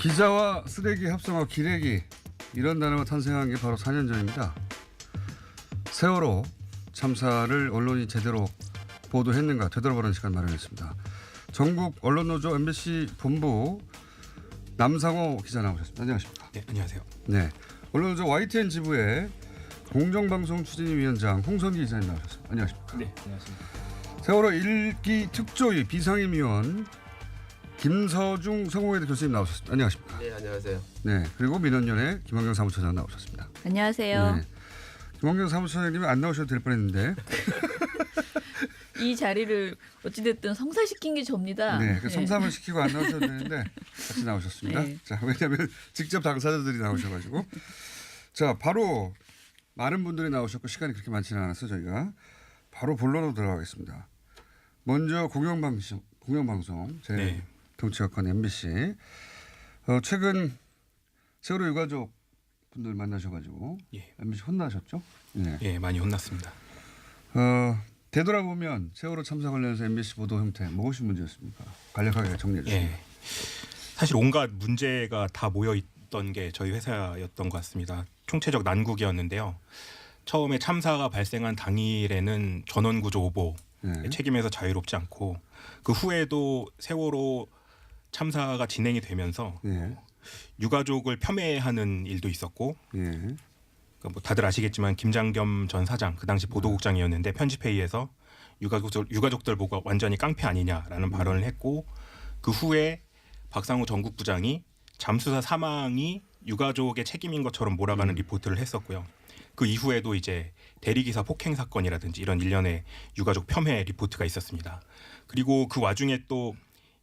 기자와 쓰레기 합성하고 기레기 이런 단어가 탄생한 게 바로 4년 전입니다. 세월호 참사를 언론이 제대로 보도했는가 되돌아보는 시간 마련했습니다. 전국 언론노조 MBC 본부 남상호 기자 나오셨습니다. 안녕하십니까? 네, 안녕하세요. 네, 언론노조 YTN 지부의 공정방송 추진위원장 홍성기 기자님 나오셨습니다. 안녕하십니까? 네, 안녕하십니까. 세월호 1기 특조위 비상임위원 김서중 성공회대 교수님 나오셨습니다. 안녕하십니까? 네, 안녕하세요. 네, 그리고 민원연의 김원경 사무처장 나오셨습니다. 안녕하세요. 네. 김원경 사무처장님이 안 나오셔도 될 뻔했는데 이 자리를 어찌됐든 성사시킨 게 접니다. 네, 그 성삼을 시키고 안 나오셔도 되는데 같이 나오셨습니다. 네. 자, 왜냐하면 직접 당사자들이 나오셔가지고 자, 바로 많은 분들이 나오셨고 시간이 그렇게 많지는 않아서 저희가 바로 본론으로 들어가겠습니다. 먼저 공영방송 제 네. 정치학관 MBC 최근 세월호 유가족 분들 만나셔가지고 예. MBC 혼나셨죠? 네. 예, 많이 혼났습니다. 되돌아보면 세월호 참사 관련해서 MBC 보도 형태 무엇이 문제였습니까? 간략하게 정리해 주시죠. 예. 사실 온갖 문제가 다 모여 있던 게 저희 회사였던 것 같습니다. 총체적 난국이었는데요. 처음에 참사가 발생한 당일에는 전원구조 오보 네. 책임에서 자유롭지 않고 그 후에도 세월호 참사가 진행이 되면서 네. 유가족을 폄훼하는 일도 있었고 예. 그러니까 뭐 다들 아시겠지만 김장겸 전 사장 그 당시 보도국장이었는데 편집회의에서 유가족들 보고 완전히 깡패 아니냐라는 발언을 했고 그 후에 박상우 전국부장이 잠수사 사망이 유가족의 책임인 것처럼 몰아가는 리포트를 했었고요. 그 이후에도 이제 대리기사 폭행 사건이라든지 이런 일련의 유가족 폄훼 리포트가 있었습니다. 그리고 그 와중에 또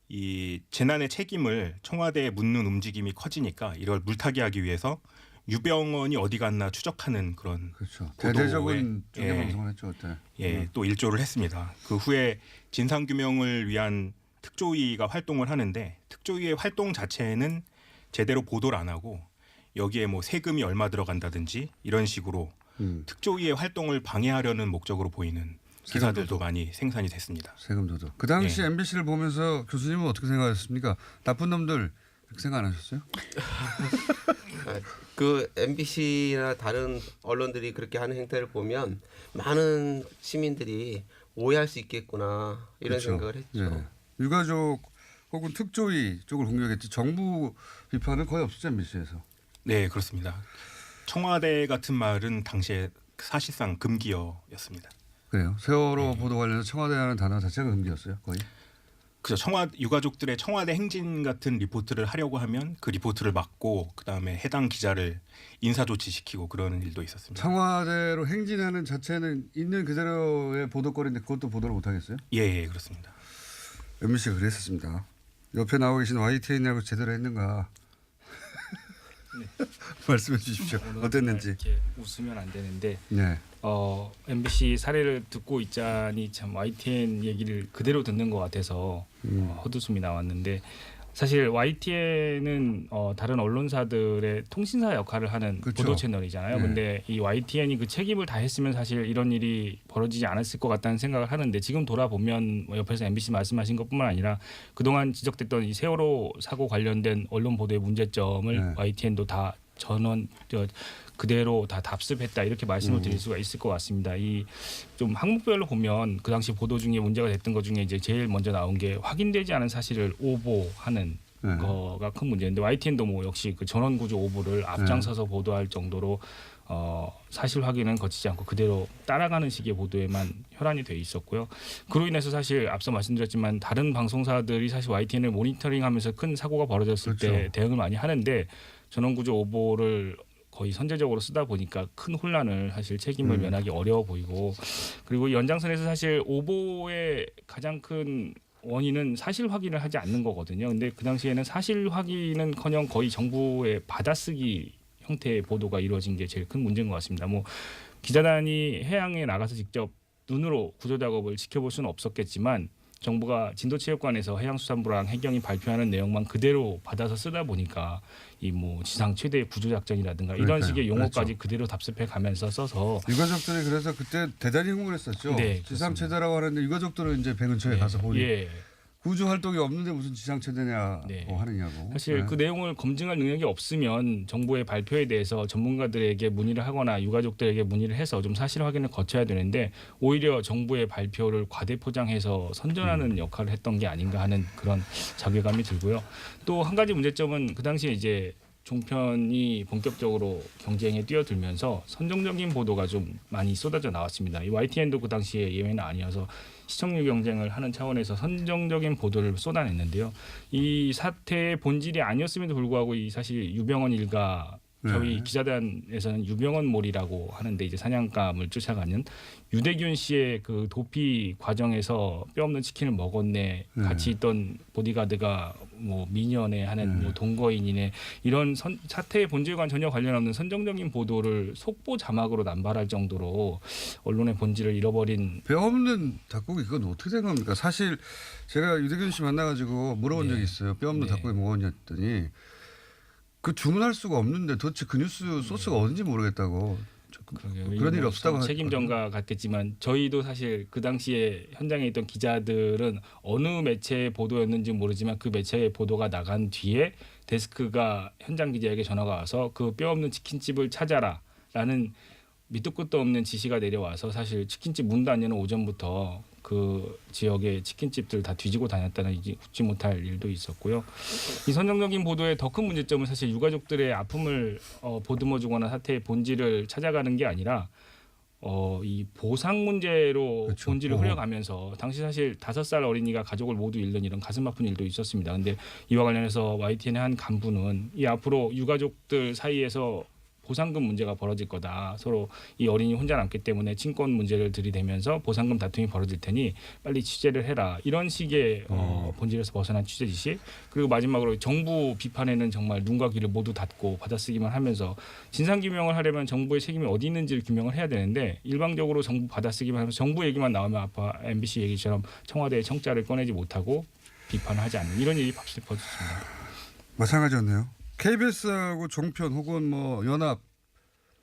이 재난의 책임을 청와대에 묻는 움직임이 커지니까 이걸 물타기하기 위해서 유병원이 어디 갔나 추적하는 그런 그렇죠. 보도에, 대대적인 쪽의 예. 방송을 했죠 그때. 예, 또 일조를 했습니다. 그 후에 진상규명을 위한 특조위가 활동을 하는데 특조위의 활동 자체는 제대로 보도를 안 하고 여기에 뭐 세금이 얼마 들어간다든지 이런 식으로 특조위의 활동을 방해하려는 목적으로 보이는 기사들도 많이 생산이 됐습니다. 세금 도둑. 그 당시 예. MBC를 보면서 교수님은 어떻게 생각하셨습니까? 나쁜 놈들 그렇게 생각 안 하셨어요? 그 MBC나 다른 언론들이 그렇게 하는 행태를 보면 많은 시민들이 오해할 수 있겠구나 이런 그렇죠. 생각을 했죠. 예. 유가족 혹은 특조위 쪽을 공격했지 정부 비판은 거의 없었죠 MBC에서. 네, 그렇습니다. 청와대 같은 말은 당시에 사실상 금기어였습니다. 그래요. 세월호 보도 관련해서 청와대라는 단어 자체가 금기였어요 거의. 그래서 유가족들의 청와대 행진 같은 리포트를 하려고 하면 그 리포트를 막고 그다음에 해당 기자를 인사조치시키고 그러는 일도 있었습니다. 청와대로 행진하는 자체는 있는 그대로의 보도거리인데 그것도 보도를 못하겠어요? 예, 그렇습니다. MBC가 그랬었습니다. 옆에 나오고 계신 YTN이라고 제대로 했는가 말씀해 주십시오. 어땠는지. 이렇게 웃으면 안 되는데 네. MBC 사례를 듣고 있자니 참 YTN 얘기를 그대로 듣는 것 같아서 헛웃음이 나왔는데 사실 YTN은 다른 언론사들의 통신사 역할을 하는 그렇죠. 보도 채널이잖아요. 네. 근데 이 YTN이 그 책임을 다했으면 사실 이런 일이 벌어지지 않았을 것 같다는 생각을 하는데 지금 돌아보면 옆에서 MBC 말씀하신 것뿐만 아니라 그동안 지적됐던 이 세월호 사고 관련된 언론 보도의 문제점을 네. YTN도 다 전원 그대로 다 답습했다 이렇게 말씀을 드릴 수가 있을 것 같습니다. 이 좀 항목별로 보면 그 당시 보도 중에 문제가 됐던 것 중에 이제 제일 먼저 나온 게 확인되지 않은 사실을 오보하는 네. 거가 큰 문제인데 YTN도 뭐 역시 그 전원구조 오보를 앞장서서 보도할 정도로 사실 확인은 거치지 않고 그대로 따라가는 식의 보도에만 혈안이 돼 있었고요. 그로 인해서 사실 앞서 말씀드렸지만 다른 방송사들이 사실 YTN을 모니터링하면서 큰 사고가 벌어졌을 그렇죠. 때 대응을 많이 하는데 전원구조 오보를 거의 선제적으로 쓰다 보니까 큰 혼란을 사실 책임을 면하기 어려워 보이고 그리고 이 연장선에서 사실 오보의 가장 큰 원인은 사실 확인을 하지 않는 거거든요. 근데 그 당시에는 사실 확인은커녕 거의 정부의 받아쓰기 형태의 보도가 이루어진 게 제일 큰 문제인 것 같습니다. 뭐 기자단이 해양에 나가서 직접 눈으로 구조 작업을 지켜볼 수는 없었겠지만 정부가 진도체육관에서 해양수산부랑 해경이 발표하는 내용만 그대로 받아서 쓰다 보니까 이 뭐 지상 최대의 구조작전이라든가 이런 그러니까요. 식의 용어까지 그렇죠. 그대로 답습해 가면서 써서 유가족들이 그래서 그때 대단히 흥분했었죠. 네, 지상체제라고 하는데 유가족들은 이제 배 근처에 가서 보니 예. 구조 활동이 없는데 무슨 지상체대냐고 네. 하느냐고. 사실 네. 그 내용을 검증할 능력이 없으면 정부의 발표에 대해서 전문가들에게 문의를 하거나 유가족들에게 문의를 해서 좀 사실 확인을 거쳐야 되는데 오히려 정부의 발표를 과대 포장해서 선전하는 역할을 했던 게 아닌가 하는 그런 자괴감이 들고요. 또 한 가지 문제점은 그 당시에 이제 종편이 본격적으로 경쟁에 뛰어들면서 선정적인 보도가 좀 많이 쏟아져 나왔습니다. 이 YTN도 그 당시에 예외는 아니어서 시청률 경쟁을 하는 차원에서 선정적인 보도를 쏟아냈는데요. 이 사태의 본질이 아니었음에도 불구하고 이 사실 유병헌 일가 저희 네. 기자단에서는 유병헌몰이라고 하는데 이제 사냥감을 쫓아가는 유대균 씨의 그 도피 과정에서 뼈 없는 치킨을 먹었네. 네. 같이 있던 보디가드가 뭐 미녀네 하는 뭐 동거인이네. 이런 사태의 본질과는 전혀 관련 없는 선정적인 보도를 속보 자막으로 남발할 정도로 언론의 본질을 잃어버린 배 없는 닭고기 그건 어떻게 된 겁니까? 사실 제가 유대균 씨 만나가지고 물어본 네. 적이 있어요. 뼈 없는 네. 닭고기 먹었냐 했더니 그 주문할 수가 없는데 도대체 그 뉴스 소스가 어딘지 모르겠다고. 그런 일이 없었다고 책임전가 같겠지만 저희도 사실 그 당시에 현장에 있던 기자들은 어느 매체의 보도였는지 모르지만 그 매체의 보도가 나간 뒤에 데스크가 현장 기자에게 전화가 와서 그 뼈 없는 치킨집을 찾아라라는 밑도 끝도 없는 지시가 내려와서 사실 치킨집 문도 안 여는 오전부터 그 지역의 치킨집들 다 뒤지고 다녔다는 웃지 못할 일도 있었고요. 이 선정적인 보도의 더 큰 문제점은 사실 유가족들의 아픔을 보듬어주거나 사태의 본질을 찾아가는 게 아니라 이 보상 문제로 그렇죠. 본질을 흐려가면서 당시 사실 5살 어린이가 가족을 모두 잃는 이런 가슴 아픈 일도 있었습니다. 그런데 이와 관련해서 YTN의 한 간부는 이 앞으로 유가족들 사이에서 보상금 문제가 벌어질 거다. 서로 이 어린이 혼자 남기 때문에 친권 문제를 들이대면서 보상금 다툼이 벌어질 테니 빨리 취재를 해라. 이런 식의 본질에서 벗어난 취재 지시. 그리고 마지막으로 정부 비판에는 정말 눈과 귀를 모두 닫고 받아쓰기만 하면서 진상규명을 하려면 정부의 책임이 어디 있는지를 규명을 해야 되는데 일방적으로 정부 받아쓰기만 하면서 정부 얘기만 나오면 아까 MBC 얘기처럼 청와대의 청자를 꺼내지 못하고 비판을 하지 않는 이런 일이 벌어졌습니다. 마찬가지였네요. KBS하고 종편 혹은 뭐 연합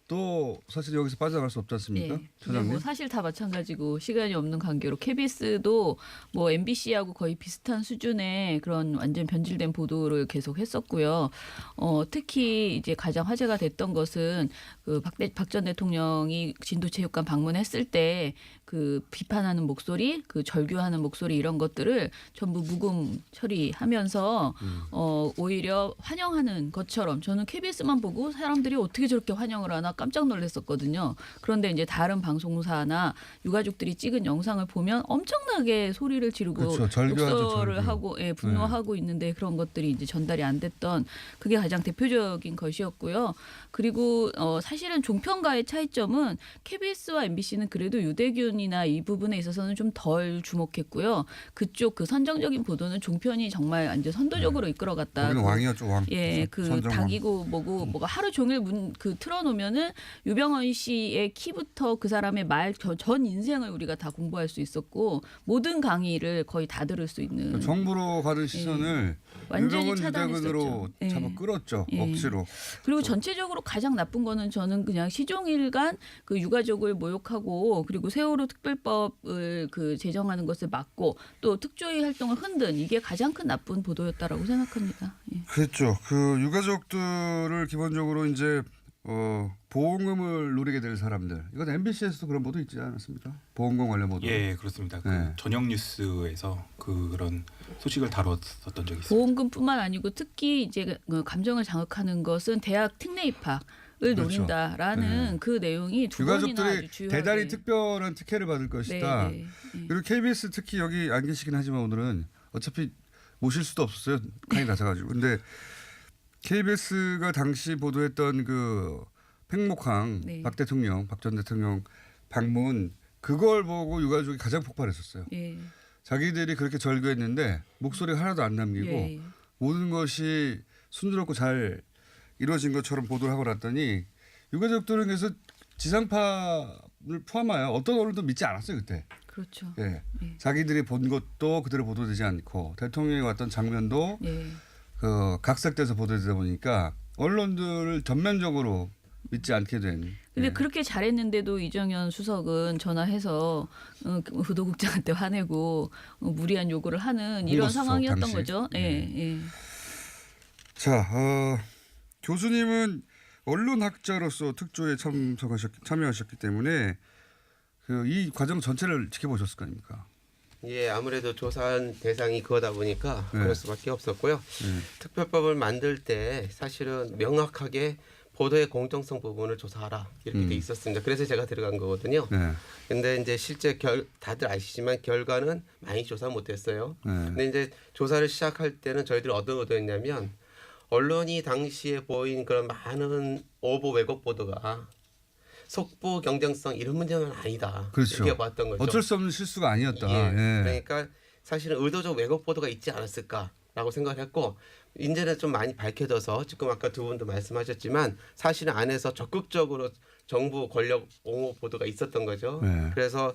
또 사실 여기서 빠져나갈 수 없지 않습니까? 네. 근데 처장님. 뭐 사실 다 마찬가지고 시간이 없는 관계로 KBS도 뭐 MBC하고 거의 비슷한 수준의 그런 완전 변질된 보도를 계속 했었고요. 특히 이제 가장 화제가 됐던 것은 그 박 전 대통령이 진도체육관 방문했을 때 그 비판하는 목소리, 그 절규하는 목소리 이런 것들을 전부 묵음 처리하면서 오히려 환영하는 것처럼 저는 KBS만 보고 사람들이 어떻게 저렇게 환영을 하나 깜짝 놀랐었거든요. 그런데 이제 다른 방송사나 유가족들이 찍은 영상을 보면 엄청나게 소리를 지르고 그렇죠. 절규하죠, 욕설을 절규. 하고 분노하고 있는데 그런 것들이 이제 전달이 안 됐던 그게 가장 대표적인 것이었고요. 그리고 사실은 종편과의 차이점은 KBS와 MBC는 그래도 유대균이나 이 부분에 있어서는 좀 덜 주목했고요. 그쪽 그 선정적인 보도는 종편이 정말 완전 선도적으로 이끌어갔다. 거기는 왕이었죠, 왕. 예, 그 선정왕. 닭이고 뭐가 하루 종일 그 틀어놓으면은 유병헌 씨의 키부터 그 사람의 말 전 인생을 우리가 다 공부할 수 있었고 모든 강의를 거의 다 들을 수 있는 정부로 가는 시선을 완전히 유병헌 유대군으로 차단했었죠. 예. 잡아 끌었죠. 예. 억지로. 그리고 전체적으로 가장 나쁜 거는 저는 그냥 시종일관 그 유가족을 모욕하고 그리고 세월호 특별법을 그 제정하는 것을 막고 또 특조위 활동을 흔든 이게 가장 큰 나쁜 보도였다라고 생각합니다. 예. 그렇죠. 그 유가족들을 기본적으로 이제 보험금을 노리게 될 사람들. 이건 MBC에서도 그런 보도 있지 않았습니까? 보험금 관련 보도. 예, 그렇습니다. 그 네. 저녁 뉴스에서 그런 소식을 다뤘었던 적이 있습니다. 보험금뿐만 아니고 특히 이제 그 감정을 자극하는 것은 대학 특례 입학을 그렇죠. 노린다라는 네. 그 내용이 두 번이나 유가족들이 아주 주요하게 대단히 특별한 특혜를 받을 것이다. 네. 그리고 KBS 특히 여기 안 계시긴 하지만 오늘은 어차피 모실 수도 없었어요. 칸이 낮아가지고. 근데 KBS가 당시 보도했던 그 팽목항 네. 박 전 대통령 방문 그걸 보고 유가족이 가장 폭발했었어요. 예. 자기들이 그렇게 절규했는데 목소리가 하나도 안 남기고 예. 모든 것이 순조롭고 잘 이루어진 것처럼 보도를 하고 났더니 유가족들은 그래서 지상파를 포함하여 어떤 언론도 믿지 않았어요 그때. 그렇죠. 예. 예. 자기들이 본 것도 그대로 보도되지 않고 대통령이 왔던 장면도 예. 그 각색돼서 보도되다 보니까 언론들을 전면적으로 믿지 않게 된. 근데 예. 그렇게 잘했는데도 이정현 수석은 전화해서 보도국장한테 화내고 무리한 요구를 하는 이런 홍보수석 상황이었던 당시. 거죠. 예, 예. 자, 교수님은 언론학자로서 특조에 참여하셨기 때문에 이 과정 전체를 지켜보셨을 거 아닙니까? 예, 아무래도 조사한 대상이 그거다 보니까 네. 그럴 수밖에 없었고요. 특별법을 만들 때 사실은 명확하게 보도의 공정성 부분을 조사하라 이렇게 돼 있었습니다. 그래서 제가 들어간 거거든요. 네. 근데 이제 실제 다들 아시지만 결과는 많이 조사 못했어요. 네. 근데 이제 조사를 시작할 때는 저희들이 어떤 의도였냐면 언론이 당시에 보인 그런 많은 오보 왜곡 보도가 속보 경쟁성 이런 문제는 아니다. 그렇죠. 이렇게 봤던 거죠. 어쩔 수 없는 실수가 아니었다. 예. 예. 그러니까 사실은 의도적 왜곡 보도가 있지 않았을까라고 생각을 했고 이제는 좀 많이 밝혀져서 지금 아까 두 분도 말씀하셨지만 사실은 안에서 적극적으로 정부 권력 옹호 보도가 있었던 거죠. 네. 그래서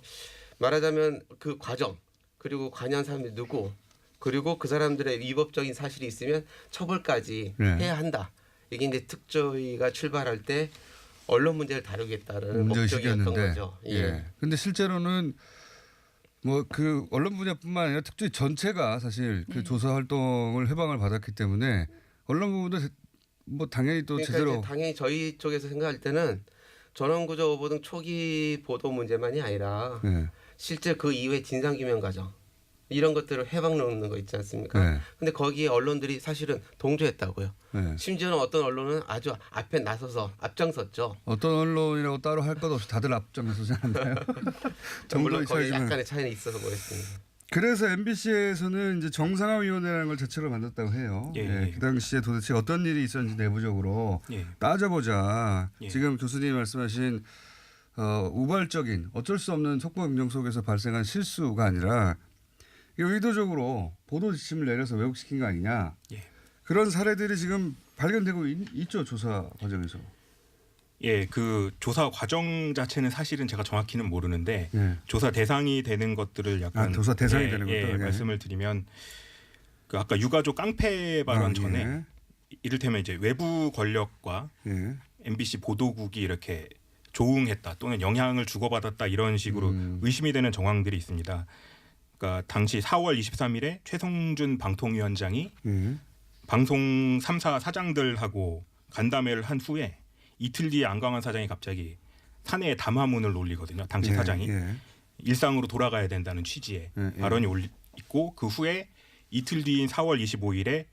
말하자면 그 과정 그리고 관여한 사람이 누구 그리고 그 사람들의 위법적인 사실이 있으면 처벌까지 네. 해야 한다. 이게 이제 특조위가 출발할 때 언론 문제를 다루겠다는 목적이었던 문제의식이었는데. 거죠. 예. 근데 실제로는 뭐 그 언론 분야뿐만 아니라 특조위 전체가 사실 그 조사 활동을 해방을 받았기 때문에 언론 부분도 뭐 당연히 또 그러니까 제대로 이제 당연히 저희 쪽에서 생각할 때는 전원구조 오보 등 초기 보도 문제만이 아니라 예. 실제 그 이후에 진상규명 과정 이런 것들을 해방 놓는 거 있지 않습니까? 네. 근데 거기에 언론들이 사실은 동조했다고요. 예. 심지어는 어떤 언론은 아주 앞에 나서서 앞장섰죠. 어떤 언론이라고 따로 할 것 없이 다들 앞장서지 않나요? 물론 정도의 거기 차이지만. 약간의 차이는 있어서 보였습니다. 그래서 MBC에서는 이제 정상화위원회라는 걸 제출을 만들었다고 해요. 예, 예, 예. 그 당시에 도대체 어떤 일이 있었는지 내부적으로 예. 따져보자. 예. 지금 교수님이 말씀하신 우발적인 어쩔 수 없는 속보 경쟁 속에서 발생한 실수가 아니라 이게 의도적으로 보도 지침을 내려서 왜곡시킨 거 아니냐. 예. 그런 사례들이 지금 발견되고 있죠. 조사 과정에서. 예, 그 조사 과정 자체는 사실은 제가 정확히는 모르는데 예. 조사 대상이 되는 것들을 약간 조사 대상이 예, 되는 예, 것들. 예. 말씀을 드리면 그 아까 유가족 깡패 발언 전에 예. 이를테면 이제 외부 권력과 예. MBC 보도국이 이렇게 조응했다 또는 영향을 주고받았다 이런 식으로 의심이 되는 정황들이 있습니다. 그러니까 당시 4월 23일에 최성준 방통위원장이 예. 방송 3사 사장들하고 간담회를 한 후에 이틀 뒤에 안광한 사장이 갑자기 사내에 담화문을 올리거든요. 당시 예, 사장이 예. 일상으로 돌아가야 된다는 취지의 예, 예. 발언이 있고 그 후에 이틀 뒤인 4월 25일에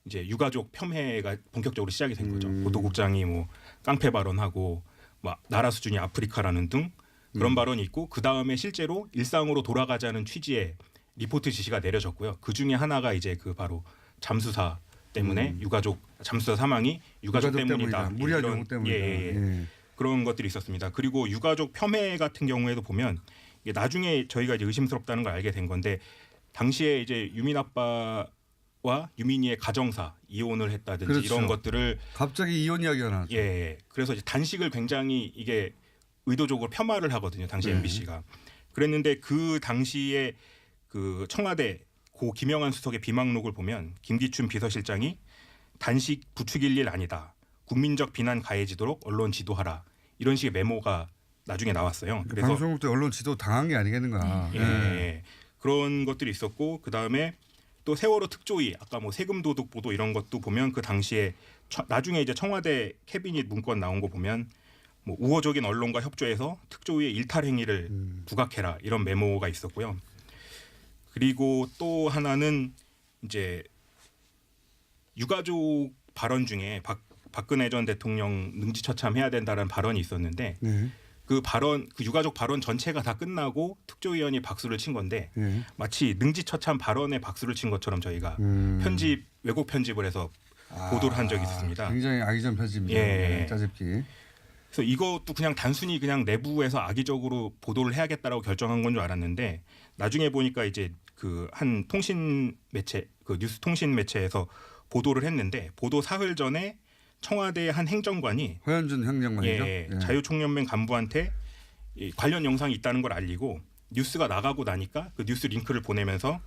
이제 유가족 폄훼가 본격적으로 시작이 된 거죠. 보도국장이 뭐 깡패 발언하고 막 나라 수준이 아프리카라는 등 그런 발언이 있고 그 다음에 실제로 일상으로 돌아가자는 취지의 리포트 지시가 내려졌고요. 그 중에 하나가 이제 그 바로 잠수사 때문에 유가족 잠수사 사망이 유가족 때문이다. 무리한 이런- 경우 때문이다. 예, 예, 예. 예. 그런 것들이 있었습니다. 그리고 유가족 폄훼 같은 경우에도 보면 이게 나중에 저희가 이제 의심스럽다는 걸 알게 된 건데 당시에 이제 유민 아빠와 유민이의 가정사 이혼을 했다든지 그렇죠. 이런 것들을 갑자기 이혼 이야기가 나왔죠. 예, 예. 그래서 이제 단식을 굉장히 이게 의도적으로 폄하를 하거든요. 당시 네. MBC가. 그랬는데 그 당시에 그 청와대 고 김영한 수석의 비망록을 보면 김기춘 비서실장이 단식 부추길 일 아니다. 국민적 비난 가해지도록 언론 지도하라. 이런 식의 메모가 나중에 나왔어요. 그래서 방송국 때 언론 지도 당한 게 아니겠는가. 예, 예. 그런 것들이 있었고 그 다음에 또 세월호 특조위 아까 뭐 세금 도둑 보도 이런 것도 보면 그 당시에 나중에 이제 청와대 캐비닛 문건 나온 거 보면 뭐 우호적인 언론과 협조해서 특조위의 일탈 행위를 부각해라 이런 메모가 있었고요. 그리고 또 하나는 이제 유가족 발언 중에 박근혜 전 대통령 능지처참해야 된다는 발언이 있었는데 네. 그 발언 그 유가족 발언 전체가 다 끝나고 특조위원이 박수를 친 건데 네. 마치 능지처참 발언에 박수를 친 것처럼 저희가 편집 왜곡 편집을 해서 보도를 한 적이 있었습니다. 굉장히 악의적 편집입니다. 예. 짜집기. 그래서 이것도 그냥 단순히 그냥 내부에서 악의적으로 보도를 해야겠다라고 결정한 건 줄 알았는데 나중에 보니까 이제 그 한 통신 매체 그 뉴스 통신 매체에서 보도를 했는데 보도 사흘 전에 청와대 한 행정관이 허현준 행정관이죠. 예, 자유총연맹 간부한테 이 관련 영상이 있다는 걸 알리고 뉴스가 나가고 나니까 그 뉴스 링크를 보내면서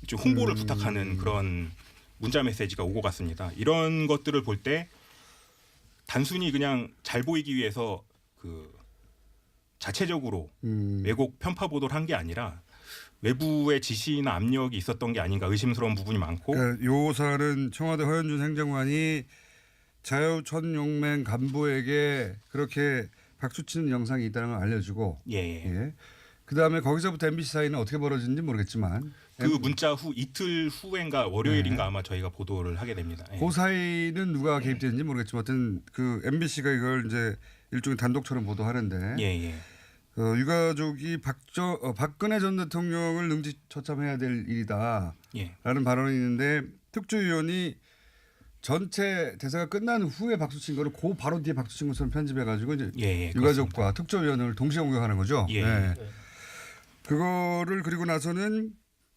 좀 홍보를 부탁하는 그런 문자 메시지가 오고 갔습니다. 이런 것들을 볼 때 단순히 그냥 잘 보이기 위해서 그 자체적으로 왜곡 편파 보도를 한 게 아니라 외부의 지시나 압력이 있었던 게 아닌가 의심스러운 부분이 많고. 그러니까 요 사안은 청와대 허현준 행정관이 자유촌용맹 간부에게 그렇게 박수치는 영상이 있다는 걸 알려주고, 예. 예. 그다음에 거기서부터 MBC 사이는 어떻게 벌어진지 모르겠지만 그 문자 후 이틀 후인가 월요일인가 아마 저희가 보도를 하게 됩니다. 예. 그 사이는 누가 개입됐는지 모르겠지만 어떤 그 MBC가 이걸 이제 일종의 단독처럼 보도하는데 예. 유가족이 박근혜 전 대통령을 능지처참해야 될 일이다라는 예. 발언이 있는데 특조위원이 전체 대사가 끝난 후에 박수 친 거를 그 바로 뒤에 박수 친 것처럼 편집해가지고 이제 예, 유가족과 특조위원을 동시에 공격하는 거죠. 예. 네. 그거를 그리고 나서는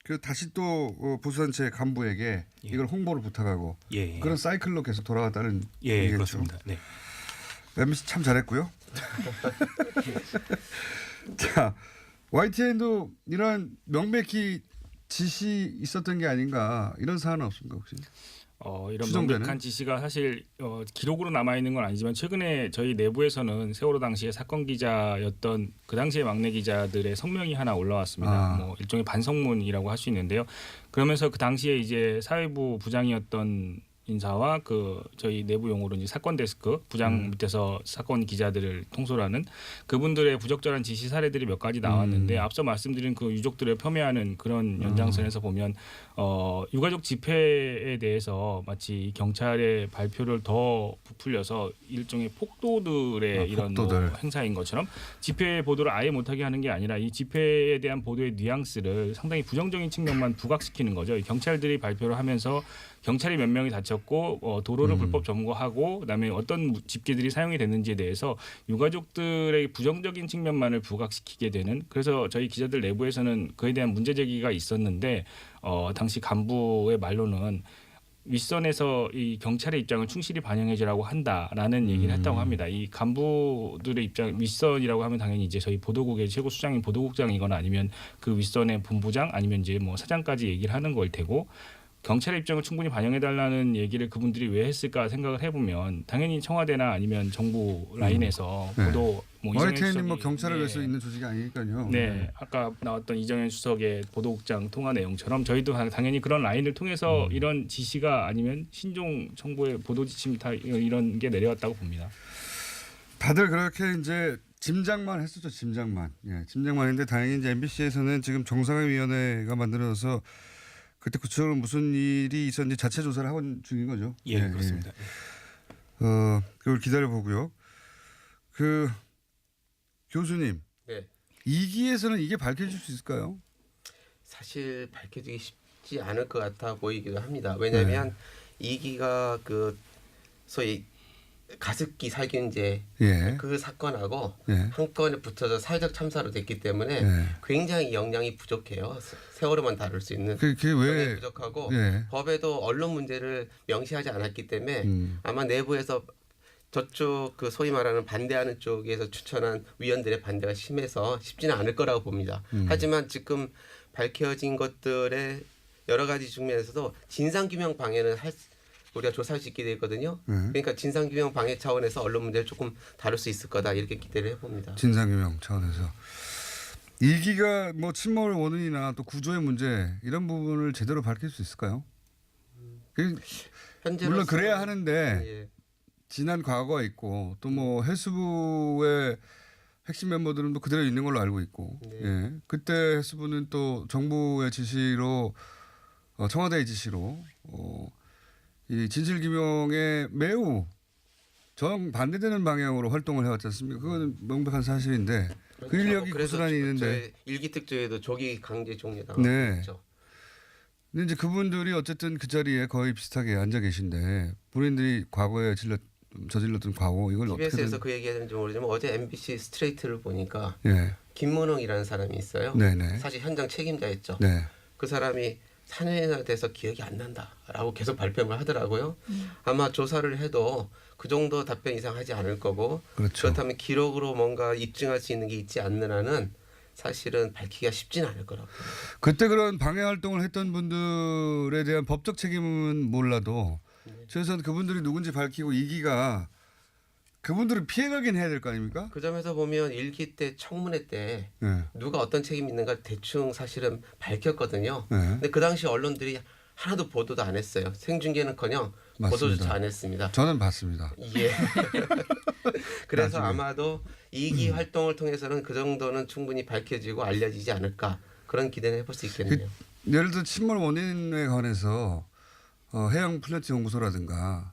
그 다시 또 보수단체 간부에게 이걸 홍보를 부탁하고 예. 그런 사이클로 계속 돌아갔다는 예, 얘기겠죠. 그렇습니다. 네. MBC 참 잘했고요. 자, YTN도 이런 명백히 지시 있었던 게 아닌가 이런 사안은 없습니까 혹시? 이런 추정되는? 명백한 지시가 사실 기록으로 남아 있는 건 아니지만 최근에 저희 내부에서는 세월호 당시에 사건 기자였던 그 당시의 막내 기자들의 성명이 하나 올라왔습니다. 뭐 일종의 반성문이라고 할 수 있는데요. 그러면서 그 당시에 이제 사회부 부장이었던 인사와 그 저희 내부 용어로 이제 사건 데스크 부장 밑에서 사건 기자들을 통솔하는 그분들의 부적절한 지시 사례들이 몇 가지 나왔는데 앞서 말씀드린 그 유족들을 폄훼하는 그런 연장선에서 보면 유가족 집회에 대해서 마치 경찰의 발표를 더 부풀려서 일종의 폭도들의 이런 뭐 행사인 것처럼 집회 보도를 아예 못하게 하는 게 아니라 이 집회에 대한 보도의 뉘앙스를 상당히 부정적인 측면만 부각시키는 거죠. 경찰들이 발표를 하면서 경찰이 몇 명이 다쳤고 도로를 불법 점거하고 그다음에 어떤 집기들이 사용이 됐는지에 대해서 유가족들의 부정적인 측면만을 부각시키게 되는 그래서 저희 기자들 내부에서는 그에 대한 문제 제기가 있었는데 당시 간부의 말로는 윗선에서 이 경찰의 입장을 충실히 반영해주라고 한다라는 얘기를 했다고 합니다. 이 간부들의 입장 윗선이라고 하면 당연히 이제 저희 보도국의 최고 수장인 보도국장이거나 아니면 그 윗선의 본부장 아니면 이제 뭐 사장까지 얘기를 하는 걸 테고 경찰의 입장을 충분히 반영해달라는 얘기를 그분들이 왜 했을까 생각을 해보면 당연히 청와대나 아니면 정부 라인에서 보도 뭐 YTN이 뭐 경찰을 위해서 있는 조직이 아니니까요. 네, 아까 나왔던 이정현 수석의 보도국장 통화 내용처럼 저희도 당연히 그런 라인을 통해서 이런 지시가 아니면 신종 정부의 보도 지침 다 이런 게 내려왔다고 봅니다. 다들 그렇게 이제 짐작만 했었죠. 짐작만. 예, 짐작만인데 다행히 이제 MBC에서는 지금 정상회의위원회가 만들어서 그때 구체적으로 무슨 일이 있었는지 자체 조사를 하고 중인 거죠. 예, 그렇습니다. 그걸 기다려 보고요. 그 교수님, 네. 2기에서는 이게 밝혀질 수 있을까요? 사실 밝혀지기 쉽지 않을 것 같아 보이기도 합니다. 왜냐하면 2기가 그 소위 가습기 살균제 그 사건하고 한 건에 붙어서 사회적 참사로 됐기 때문에 굉장히 역량이 부족해요. 세월호만 다룰 수 있는 그게 왜 부족하고 법에도 언론 문제를 명시하지 않았기 때문에 아마 내부에서 저쪽 그 소위 말하는 반대하는 쪽에서 추천한 위원들의 반대가 심해서 쉽지는 않을 거라고 봅니다. 하지만 지금 밝혀진 것들의 여러 가지 측면에서도 진상규명 방해는 우리가 조사할 수 있게 되어 있거든요. 그러니까 진상규명 방해 차원에서 언론 문제를 조금 다룰 수 있을 거다 이렇게 기대를 해봅니다. 진상규명 차원에서 2기가 뭐 침몰 원인이나 또 구조의 문제 이런 부분을 제대로 밝힐 수 있을까요? 물론 그래야 하는데 지난 과거가 있고 또 뭐 해수부의 핵심 멤버들은 또 그대로 있는 걸로 알고 있고 그때 해수부는 또 정부의 지시로 청와대의 지시로 이 진실규명에 매우 정반대되는 방향으로 활동을 해왔지 않습니까? 그건 명백한 사실인데 그렇죠. 그 인력이 고스란히 있는데 일기특조에도 조기 강제 종료다. 그렇죠. 근데 이제 그분들이 어쨌든 그 자리에 거의 비슷하게 앉아 계신데 본인들이 과거에 저질렀던 과오 이걸 어떻게 TBS에서 그 얘기하는지 모르지만 어제 MBC 스트레이트를 보니까 김문홍이라는 사람이 있어요. 사실 현장 책임자였죠. 그 사람이 4년이나 돼서 기억이 안 난다라고 계속 발뺌을 하더라고요. 아마 조사를 해도 그 정도 답변 이상 하지 않을 거고 그렇다면 기록으로 뭔가 입증할 수 있는 게 있지 않는 한은 사실은 밝히기가 쉽지는 않을 거라고 봅니다. 그때 그런 방해 활동을 했던 분들에 대한 법적 책임은 몰라도 최소한 그분들이 누군지 밝히고 2기가 그분들은 피해가긴 해야 될 거 아닙니까? 그 점에서 보면 일기 때 청문회 때 네. 누가 어떤 책임이 있는가 대충 사실은 밝혔거든요. 네. 근데 그 당시 언론들이 하나도 보도도 안 했어요. 생중계는커녕 맞습니다. 보도조차 안 했습니다. 저는 봤습니다. 예. 그래서 나중에. 아마도 이기 활동을 통해서는 그 정도는 충분히 밝혀지고 알려지지 않을까 그런 기대는 해볼 수 있겠네요. 예를 들어 침몰 원인에 관해서 해양 플랜트 연구소라든가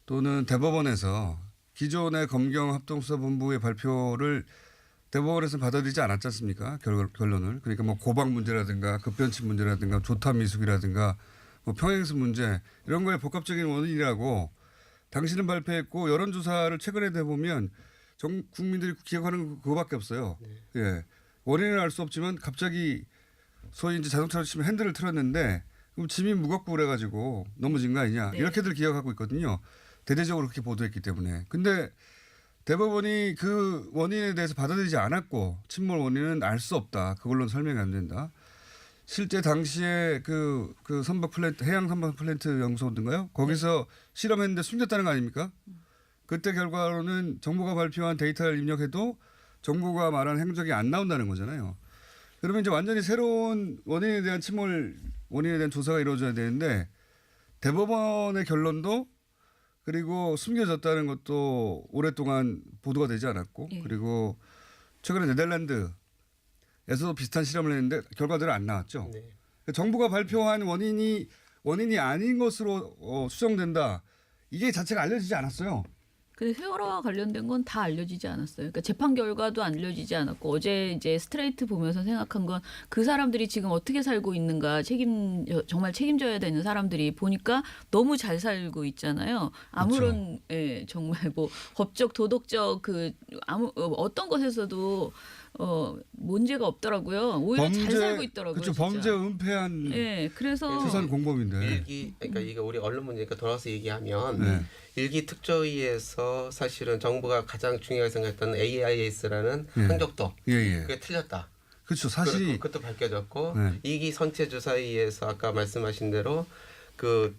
또는 대법원에서 기존의 검경합동수사본부의 발표를 대법원에서 받아들이지 않았지 않습니까? 결론을. 그러니까 뭐 고박 문제라든가 급변치 문제라든가 조탄 미숙이라든가 뭐 평행선 문제 이런 거에 복합적인 원인이라고 당신은 발표했고 여론조사를 최근에 해보면 국민들이 기억하는 건 그거밖에 없어요. 예. 원인은 알 수 없지만 갑자기 소위 이제 자동차로 치면 핸들을 틀었는데 그럼 짐이 무겁고 그래가지고 넘어진 거 아니냐 네. 이렇게들 기억하고 있거든요. 대대적으로 그렇게 보도했기 때문에. 근데 대법원이 그 원인에 대해서 받아들이지 않았고 침몰 원인은 알 수 없다. 그걸로는 설명이 안 된다. 실제 당시에 그 선박 플랜트 해양 선박 플랜트 연구소인가요? 거기서 실험했는데 숨겼다는 거 아닙니까? 그때 결과로는 정부가 발표한 데이터를 입력해도 정부가 말한 행적이 안 나온다는 거잖아요. 그러면 이제 완전히 새로운 원인에 대한 침몰 원인에 대한 조사가 이루어져야 되는데 대법원의 결론도 그리고 숨겨졌다는 것도 오랫동안 보도가 되지 않았고 예. 그리고 최근에 네덜란드에서도 비슷한 실험을 했는데 결과들은 안 나왔죠. 네. 그러니까 정부가 발표한 원인이 아닌 것으로 수정된다. 이게 자체가 알려지지 않았어요. 근데 세월호와 관련된 건 다 알려지지 않았어요. 그러니까 재판 결과도 알려지지 않았고 어제 이제 스트레이트 보면서 생각한 건 그 사람들이 지금 어떻게 살고 있는가 정말 책임져야 되는 사람들이 보니까 너무 잘 살고 있잖아요. 아무런 예, 정말 뭐 법적 도덕적 어떤 것에서도 문제가 없더라고요. 오히려 잘 살고 있더라고요. 그렇죠. 진짜. 범죄 은폐한 예, 그래서 수산 공범인데. 그러니까 이게 우리 언론 문제니까 돌아와서 얘기하면 네. 일기 특조위에서 사실은 정부가 가장 중요하게 생각했던 AIS라는 예. 항적도 예. 그게 틀렸다. 그렇죠. 사실이 그것도 밝혀졌고 네. 2기 선체조사위에서 아까 말씀하신 대로 그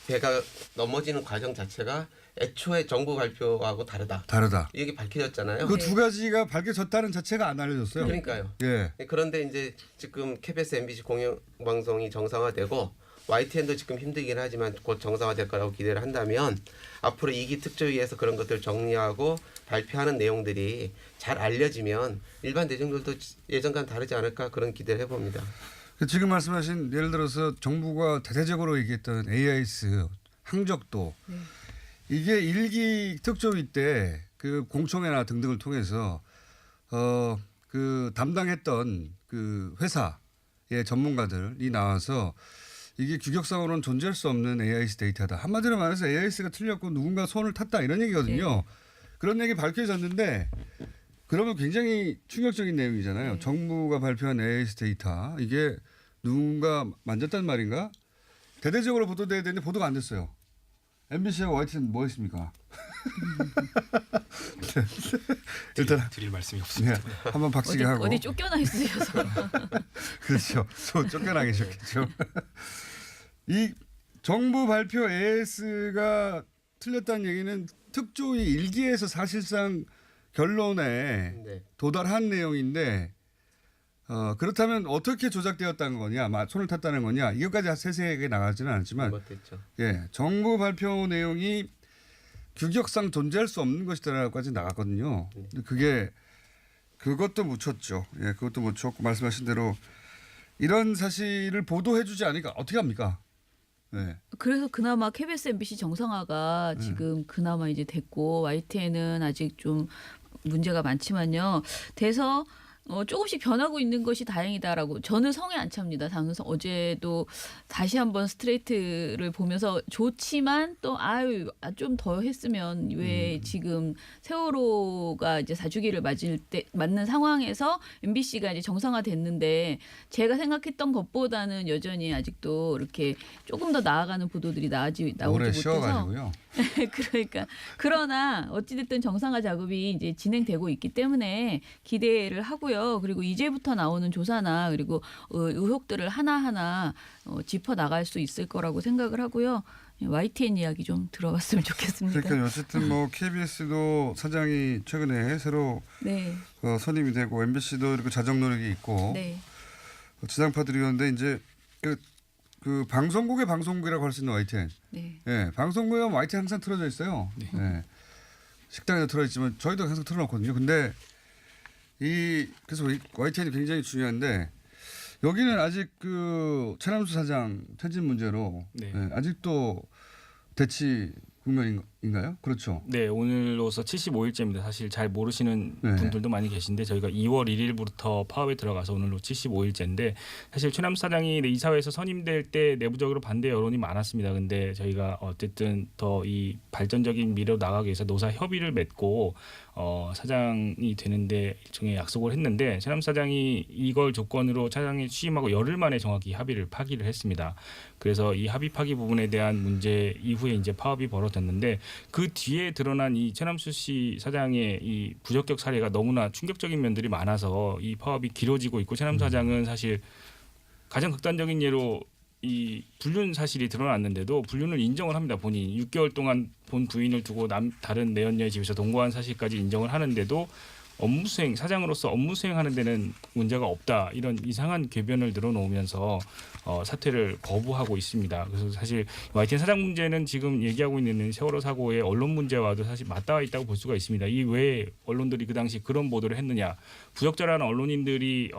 배가 넘어지는 과정 자체가 애초에 정부 발표하고 다르다. 이게 밝혀졌잖아요. 그 두 가지가 밝혀졌다는 자체가 안 알려졌어요. 그러니까요. 예. 그런데 이제 지금 KBS, MBC 공영방송이 정상화되고 YTN도 지금 힘들긴 하지만 곧 정상화될 거라고 기대를 한다면 앞으로 2기 특조위에서 그런 것들 정리하고 발표하는 내용들이 잘 알려지면 일반 대중들도 예전과는 다르지 않을까 그런 기대를 해봅니다. 지금 말씀하신 예를 들어서 정부가 대대적으로 얘기했던 AIS 항적도 이게 1기 특조위 때 그 공청회나 등등을 통해서 그 담당했던 그 회사의 전문가들이 나와서 이게 규격상으로는 존재할 수 없는 AIS 데이터다. 한마디로 말해서 AIS가 틀렸고 누군가 손을 탔다 이런 얘기거든요. 그런 얘기 밝혀졌는데 그러면 굉장히 충격적인 내용이잖아요. 정부가 발표한 AIS 데이터 이게 누군가 만졌단 말인가? 대대적으로 보도돼야 되는데 보도가 안 됐어요. MBC와 YTN은 뭐 했습니까? 일단 드릴 말씀이 네, 없습니다. 한번 박치기 하고. 어디 쫓겨나 있으셔서. 그렇죠. 쫓겨나 계셨겠죠. 이 정부 발표 AS가 틀렸다는 얘기는 특조위 1기에서 사실상 결론에 네. 도달한 내용인데 그렇다면 어떻게 조작되었다는 거냐, 손을 탔다는 거냐 이것까지 세세하게 나가지는 않지만 못했죠. 예, 정부 발표 내용이 규격상 존재할 수 없는 것이다라고까지 나갔거든요. 근데 그것도 묻혔죠. 예, 그것도 묻혔고 말씀하신 대로 이런 사실을 보도해주지 않으니까 어떻게 합니까? 네. 그래서 그나마 KBS, MBC 정상화가 지금 그나마 이제 됐고 YTN은 아직 좀 문제가 많지만요. 돼서 조금씩 변하고 있는 것이 다행이다라고 저는 성에 안 찹니다. 어제도 다시 한번 스트레이트를 보면서 좋지만 또 좀 더 했으면 왜 지금 세월호가 이제 4주기를 맞는 상황에서 MBC가 이제 정상화됐는데 제가 생각했던 것보다는 여전히 아직도 이렇게 조금 더 나아가는 보도들이 나오지 오래 못해서 쉬어가지고요. 그러니까 그러나 어찌됐든 정상화 작업이 이제 진행되고 있기 때문에 기대를 하고요. 그리고 이제부터 나오는 조사나 그리고 의혹들을 하나하나 짚어 나갈 수 있을 거라고 생각을 하고요. YTN 이야기 좀 들어봤으면 좋겠습니다. 그러니까 어쨌든 뭐 KBS도 사장이 최근에 새로 네, 선임이 되고 MBC도 이렇게 자정 노력이 있고 네, 지상파들이었는데 이제 그 방송국의 방송국이라고 할 수 있는 YTN. 네. 예, 방송국에 하면 YTN 항상 틀어져 있어요. 예. 식당에도 틀어있지만 저희도 항상 틀어놓거든요. 근데 그래서 YTN이 굉장히 중요한데 여기는 아직 그 최남수 사장 퇴진 문제로 네. 예, 아직도 대치 국면인가요? 그렇죠. 네, 오늘로서 75일째입니다. 사실 잘 모르시는 네. 분들도 많이 계신데 저희가 2월 1일부터 파업에 들어가서 오늘로 75일째인데 사실 최남수 사장이 이사회에서 선임될 때 내부적으로 반대 여론이 많았습니다. 근데 저희가 어쨌든 더 이 발전적인 미래로 나가기 위해서 노사 협의를 맺고 사장이 되는데 일종의 약속을 했는데 최남수 사장이 이걸 조건으로 차장이 취임하고 열흘 만에 정확히 합의를 파기를 했습니다. 그래서 이 합의 파기 부분에 대한 문제 이후에 이제 파업이 벌어졌는데 그 뒤에 드러난 이 최남수 씨 사장의 이 부적격 사례가 너무나 충격적인 면들이 많아서 이 파업이 길어지고 있고 최남수 사장은 사실 가장 극단적인 예로 이 불륜 사실이 드러났는데도 불륜을 인정을 합니다. 본인이 6개월 동안 본 부인을 두고 다른 내연녀의 집에서 동거한 사실까지 인정을 하는데도 업무 수행 사장으로서 업무 수행하는 데는 문제가 없다 이런 이상한 궤변을 늘어놓으면서 사퇴를 거부하고 있습니다. 그래서 사실 YTN 사장 문제는 지금 얘기하고 있는 세월호 사고의 언론 문제와도 사실 맞닿아 있다고 볼 수가 있습니다. 이 왜 언론들이 그 당시 그런 보도를 했느냐? 부적절한 언론인들이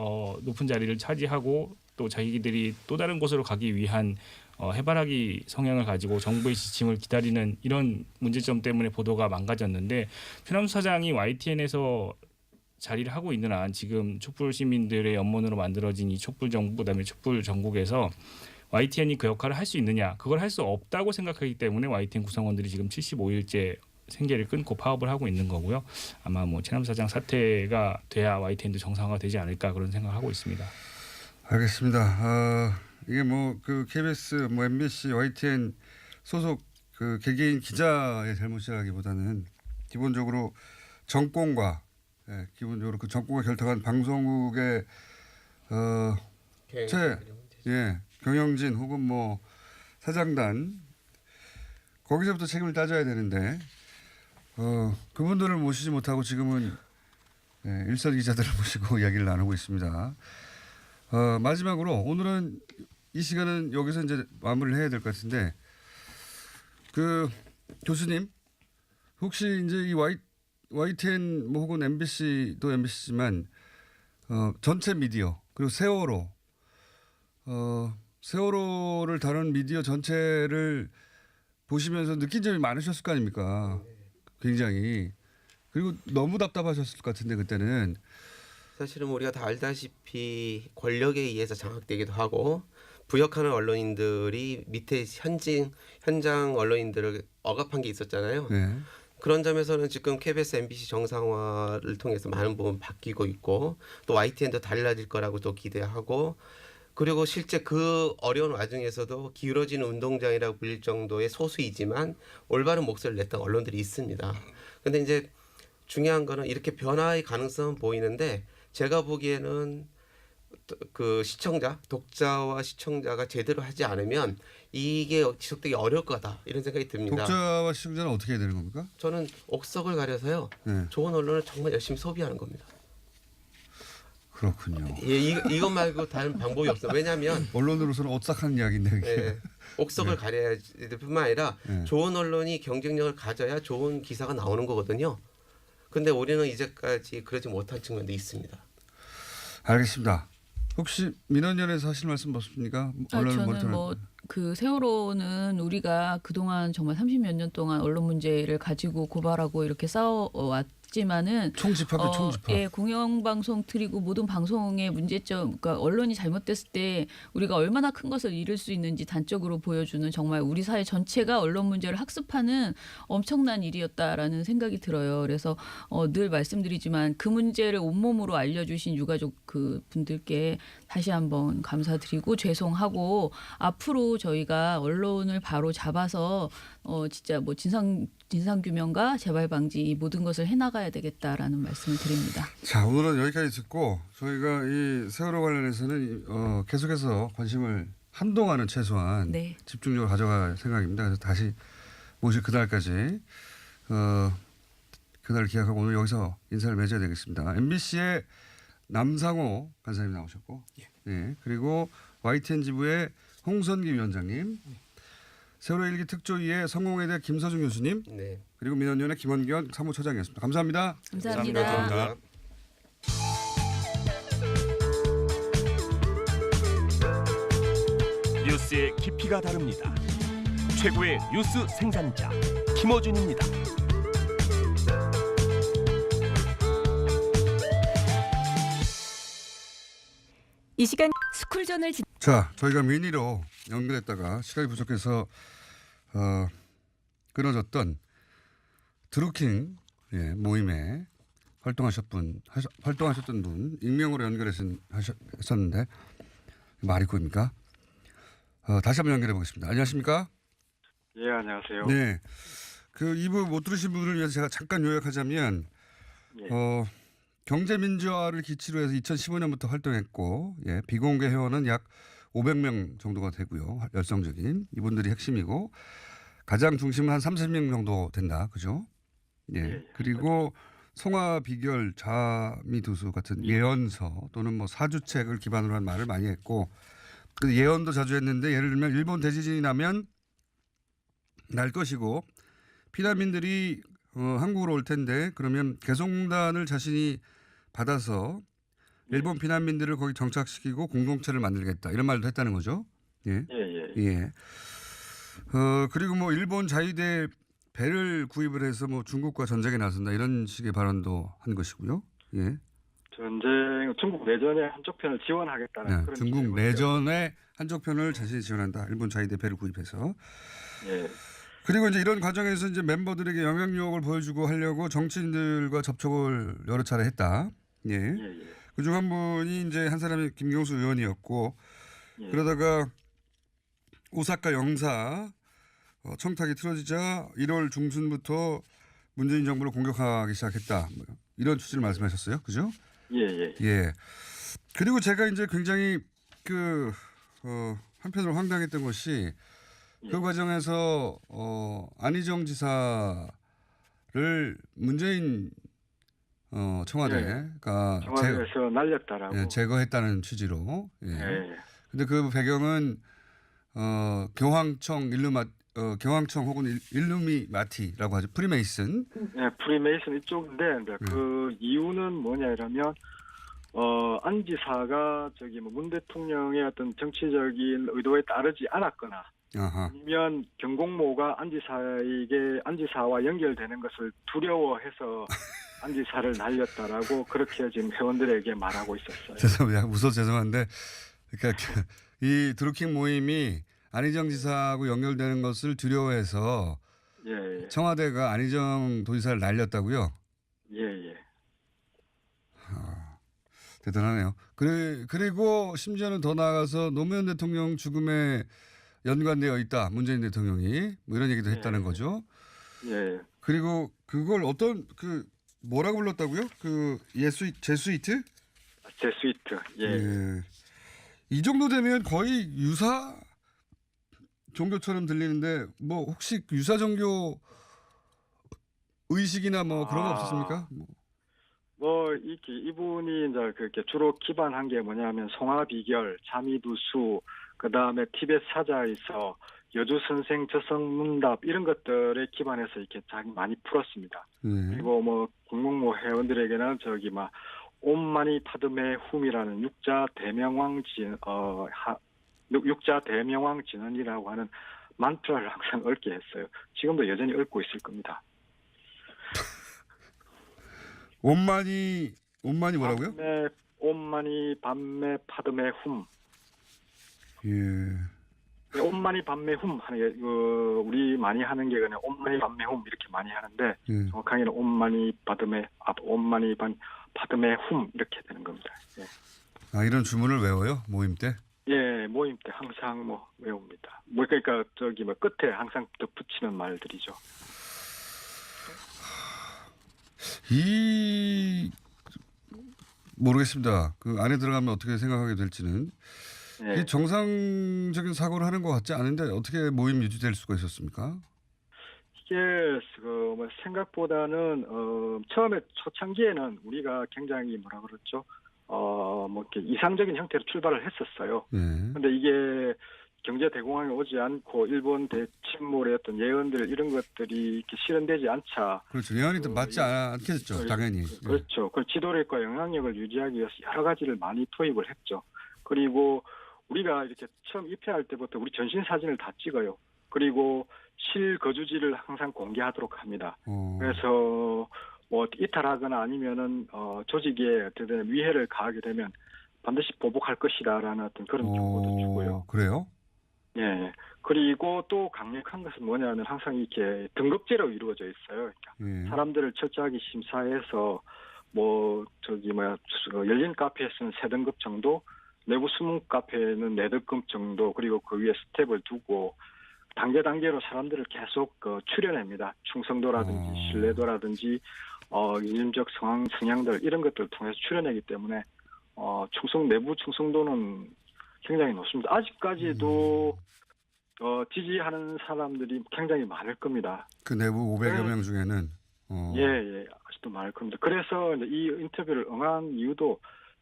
높은 자리를 차지하고 또 자기들이 또 다른 곳으로 가기 위한 해바라기 성향을 가지고 정부의 지침을 기다리는 이런 문제점 때문에 보도가 망가졌는데 최남수 사장이 YTN에서 자리를 하고 있는 한 지금 촛불 시민들의 연문으로 만들어진 이 촛불 정부 그다음에 촛불 전국에서 YTN이 그 역할을 할 수 있느냐 그걸 할 수 없다고 생각하기 때문에 YTN 구성원들이 지금 75일째 생계를 끊고 파업을 하고 있는 거고요. 아마 뭐 최남수 사장 사퇴가 돼야 YTN도 정상화되지 않을까 그런 생각을 하고 있습니다. 알겠습니다. 이게 뭐 그 KBS, 뭐 MBC, YTN 소속 그 개개인 기자의 잘못이라기보다는 기본적으로 정권과 기본적으로 그 정권과 결탁한 방송국의 경영진 혹은 뭐 사장단 거기서부터 책임을 따져야 되는데 그분들을 모시지 못하고 지금은 일선 기자들을 모시고 이야기를 나누고 있습니다. 마지막으로 오늘은 이 시간은 여기서 이제 마무리를 해야 될 것 같은데 그 교수님 혹시 이제 이 YTN 뭐 혹은 MBC도 MBC지만 전체 미디어 그리고 세월호를 다룬 미디어 전체를 보시면서 느낀 점이 많으셨을 거 아닙니까? 굉장히 그리고 너무 답답하셨을 것 같은데 그때는 사실은 우리가 다 알다시피 권력에 의해서 장악되기도 하고 부역하는 언론인들이 밑에 현장 언론인들을 억압한 게 있었잖아요. 네. 그런 점에서는 지금 KBS, MBC 정상화를 통해서 많은 부분 바뀌고 있고 또 YTN도 달라질 거라고 또 기대하고 그리고 실제 그 어려운 와중에서도 기울어지는 운동장이라고 불릴 정도의 소수이지만 올바른 목소리를 냈던 언론들이 있습니다. 그런데 이제 중요한 거는 이렇게 변화의 가능성은 보이는데 제가 보기에는 그 독자와 시청자가 제대로 하지 않으면 이게 지속되기 어려울 거다 이런 생각이 듭니다. 독자와 시청자는 어떻게 해야 되는 겁니까? 저는 옥석을 가려서요. 좋은 언론을 정말 열심히 소비하는 겁니다. 그렇군요. 예, 이것 말고 다른 방법이 없어요. 왜냐하면 언론으로서는 오싹한 이야기인데 이게. 예, 옥석을 가려야 될 뿐만 아니라 네. 좋은 언론이 경쟁력을 가져야 좋은 기사가 나오는 거거든요. 근데 우리는 이제까지 그러지 못한 측면도 있습니다. 알겠습니다. 혹시 민원연에서 하실 말씀 없습니까? 저는 뭐 그 세월호는 우리가 그동안 정말 30몇 년 동안 언론 문제를 가지고 고발하고 이렇게 싸워왔지만은 총집합도 총집합. 예, 공영방송 틀이고 모든 방송의 문제점, 그러니까 언론이 잘못됐을 때 우리가 얼마나 큰 것을 잃을 수 있는지 단적으로 보여주는 정말 우리 사회 전체가 언론 문제를 학습하는 엄청난 일이었다라는 생각이 들어요. 그래서 늘 말씀드리지만 그 문제를 온몸으로 알려주신 유가족 그 분들께 다시 한번 감사드리고 죄송하고 앞으로 저희가 언론을 바로 잡아서 진짜 뭐 진상 규명과 재발 방지 이 모든 것을 해나가야 되겠다라는 말씀을 드립니다. 자, 오늘은 여기까지 듣고 저희가 이 세월호 관련해서는 계속해서 관심을 한동안은 최소한 네. 집중적으로 가져갈 생각입니다. 그래서 다시 모실 그날까지 그날 기약하고 오늘 여기서 인사를 맺어야 되겠습니다. MBC의 남상호 간사님 나오셨고, 예. 그리고 YTN 지부의 홍선기 위원장님, 세월호 일기 특조위의 성공회대 김서중 교수님, 네. 그리고 민원위원회 김원견 사무처장이었습니다. 감사합니다. 감사합니다. 감사합니다. 뉴스의 깊이가 다릅니다. 최고의 뉴스 생산자 김어준입니다. 이 시간 스쿨전을 자, 저희가 미니로 연결했다가 시간이 부족해서 끊어졌던 드루킹 모임에 활동하셨던 분 익명으로 연결했었는데 말이 꼬입니까? 다시 한번 연결해 보겠습니다. 안녕하십니까? 예, 안녕하세요. 네. 그 2부 못 들으신 분을 위해서 제가 잠깐 요약하자면 예. 경제민주화를 기치로 해서 2015년부터 활동했고, 예, 비공개 회원은 약 500명 정도가 되고요. 열성적인 이분들이 핵심이고 가장 중심은 한 30명 정도 된다, 그죠? 예. 예. 그리고 송화 비결 자미두수 같은 예언서 또는 뭐 사주책을 기반으로 한 말을 많이 했고, 그 예언도 자주 했는데 예를 들면 일본 대지진이 나면 날 것이고 피난민들이 한국으로 올 텐데 그러면 개성공단을 자신이 받아서 일본 피난민들을 거기 정착시키고 공동체를 만들겠다 이런 말도 했다는 거죠. 예. 예. 그리고 뭐 일본 자위대 배를 구입을 해서 뭐 중국과 전쟁에 나선다 이런 식의 발언도 한 것이고요. 예. 중국 내전의 한쪽 편을 지원하겠다는 네, 그런 중국 기대고요. 내전의 한쪽 편을 자신이 지원한다. 일본 자위대 배를 구입해서. 예. 그리고 이제 이런 과정에서 이제 멤버들에게 영향력을 보여주고 하려고 정치인들과 접촉을 여러 차례 했다. 예. 예. 그중 한 분이 이제 한 사람이 김경수 의원이었고, 예. 그러다가 오사카 영사 청탁이 틀어지자 1월 중순부터 문재인 정부를 공격하기 시작했다. 뭐 이런 취지를 말씀하셨어요. 그죠? 예. 예. 그리고 제가 이제 굉장히 한편으로 황당했던 것이 그 과정에서 안희정 지사를 문재인 청와대가 청와대에서 날렸다라고. 제거했다는 취지로. 예. 예. 근데 그 배경은 교황청 혹은 일루미나티라고 하죠. 프리메이슨. 예, 프리메이슨 이쪽인데 그 이유는 뭐냐 이러면 안 지사가 문 대통령의 어떤 정치적인 의도에 따르지 않았거나 아하. 아니면 경공모가 안 지사와 연결되는 것을 두려워해서 안 지사를 날렸다라고 그렇게 지금 회원들에게 말하고 있었어요. 죄송합니다. 무서워 죄송한데, 그러니까 이 드루킹 모임이 안희정 지사하고 연결되는 것을 두려워해서 예. 청와대가 안희정 도지사를 날렸다고요? 예. 대단하네요. 그리고 심지어는 더 나아가서 노무현 대통령 죽음에 연관되어 있다. 문재인 대통령이 뭐 이런 얘기도 했다는 거죠. 예. 그리고 그걸 뭐라고 불렀다고요? 제스위트? 제스위트. 예. 이 정도 되면 거의 유사 종교처럼 들리는데 뭐 혹시 유사 종교 의식이나 뭐 그런 거 없었습니까? 이분이 이제 그렇게 주로 기반한 게 뭐냐면 송화비결, 자미두수, 그 다음에 티벳 사자에서 여주 선생 저성문답 이런 것들에 기반해서 이렇게 자기 많이 풀었습니다. 그리고 뭐 국목모 회원들에게는 옴마니 파드메 훔이라는 육자 대명왕 진언이라고 하는 만트라를 항상 읊게 했어요. 지금도 여전히 읊고 있을 겁니다. 온만이 뭐라고요? 옴마니 밤메 파드메 훔. 예. 옴마니 밤메 훔 하는 게 우리 많이 하는 게 그냥 옴마니 밤메 훔 이렇게 많이 하는데 정확하게는 옴마니 파드메 훔 이렇게 되는 겁니다. 예. 이런 주문을 외워요? 모임 때? 예, 모임 때 항상 외웁니다. 그러니까 끝에 항상 덧붙이는 말들이죠. 모르겠습니다. 그 안에 들어가면 어떻게 생각하게 될지는. 예. 이게 정상적인 사고를 하는 것 같지 않은데 어떻게 모임 유지될 수가 있었습니까? 이게 뭐 생각보다는 처음에 초창기에는 우리가 굉장히 뭐라 그랬죠? 뭐 이렇게 이상적인 형태로 출발을 했었어요. 예. 근데 이게 경제 대공황이 오지 않고 일본 대침몰의 어떤 예언들 이런 것들이 이렇게 실현되지 않자. 그렇죠. 예언이 맞지 않겠죠. 당연히. 예. 그렇죠. 그 지도력과 영향력을 유지하기 위해서 여러 가지를 많이 투입을 했죠. 그리고 우리가 이렇게 처음 입회할 때부터 우리 전신 사진을 다 찍어요. 그리고 실거주지를 항상 공개하도록 합니다. 그래서 뭐 이탈하거나 아니면은 조직에 어쨌든 위해를 가하게 되면 반드시 보복할 것이다라는 어떤 그런 정보도 주고요. 그래요? 예. 그리고 또 강력한 것은 뭐냐면 항상 이렇게 등급제로 이루어져 있어요. 그러니까 예. 사람들을 철저하게 심사해서 열린 카페에서는 3등급 정도, 내부 수문 카페에는 4등급 정도, 그리고 그 위에 스텝을 두고 단계로 사람들을 계속 추려냅니다. 충성도라든지 신뢰도라든지 인륜적 성향들 이런 것들을 통해서 추려내기 때문에 내부 충성도는 굉장히 높습니다. 아직까지도 지지하는 사람들이 굉장히 많을 겁니다. 그 내부 500여 명 중에는 예, 아직도 많을 겁니다. 그래서 이제 이 인터뷰를 응한 이유도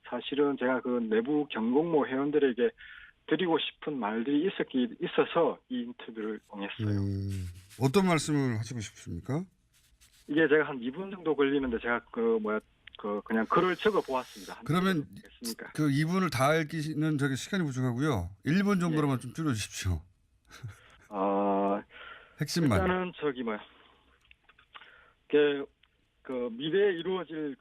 사실은 제가 그 내부 경공모 회원들에게 드리고 싶은 말들이 있어서 이 인터뷰를 응했어요. 어떤 말씀을 하시고 싶습니까? 이게 제가 한 2분 정도 걸리는데 제가 그냥 글을 적어 보았습니다. 그러면 됐습니까? 그 2분을 다 읽기는 시간이 부족하고요. 1분 정도로만 좀 줄여주십시오. 핵심만. 일단은 그 미래에 이루어질